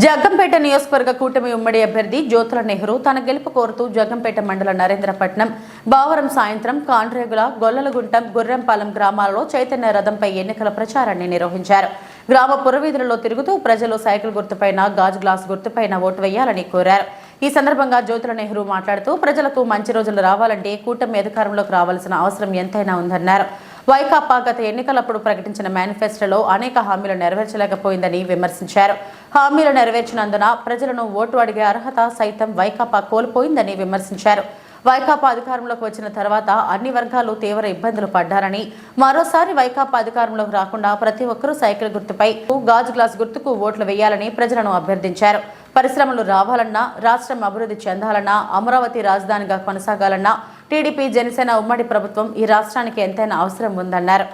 జగ్గంపేట నియోజకవర్గ కూటమి ఉమ్మడి అభ్యర్థి జ్యోతుల నెహ్రూ తన గెలుపు కోరుతూ జగ్గంపేట మండల నరేంద్రపట్నం బావరం సాయంత్రం కాండ్రేగుల గొల్లలగుంటం గుర్రంపాలెం గ్రామాలలో చైతన్య రథంపై ఎన్నికల ప్రచారాన్ని నిర్వహించారు. గ్రామ పురవీధులలో తిరుగుతూ ప్రజలు సైకిల్ గుర్తుపైన గాజు గ్లాస్ గుర్తుపైన ఓటు వేయాలని కోరారు. ఈ సందర్భంగా జ్యోతుల నెహ్రూ మాట్లాడుతూ ప్రజలకు మంచి రోజులు రావాలంటే కూటమి అధికారంలోకి రావాల్సిన అవసరం ఎంతైనా ఉందన్నారు. వైకాపా గత ఎన్నికలప్పుడు ప్రకటించిన మేనిఫెస్టోలో అనేక హామీలు నెరవేర్చలేకపోయిందని విమర్శించారు. హామీలు నెరవేర్చినందున ప్రజలను ఓటు అడిగే అర్హత సైతం వైకాపా కోల్పోయిందని విమర్శించారు. వైకాపా అధికారంలోకి వచ్చిన తర్వాత అన్ని వర్గాలు తీవ్ర ఇబ్బందులు పడ్డారని, మరోసారి వైకాపా అధికారంలోకి రాకుండా ప్రతి ఒక్కరూ సైకిల్ గుర్తుపై గాజు గ్లాస్ గుర్తుకు ఓట్లు వేయాలని ప్రజలను అభ్యర్థించారు. పరిశ్రమలు రావాలన్నా, రాష్ట్రం అభివృద్ధి చెందాలన్నా, అమరావతి రాజధానిగా కొనసాగాలన్నా టీడీపీ జనసేన ఉమ్మడి ప్రభుత్వం ఈ రాష్ట్రానికి ఎంతైనా అవసరం ఉందన్నారు.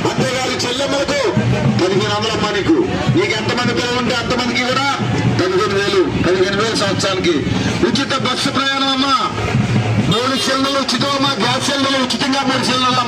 అంతేగాని చెల్లెమ్మలకు 1500 అమ్మా. నీకు ఎంతమంది పిల్లలు ఉంటే అంతమందికి కూడా 15,000 సంవత్సరానికి ఉచిత బస్సు ప్రయాణం అమ్మా. 3 సిలిండర్లు ఉచితం అమ్మా. గ్యాస్ సిలిండర్లు ఉచితంగా 3 సిలిండర్లు.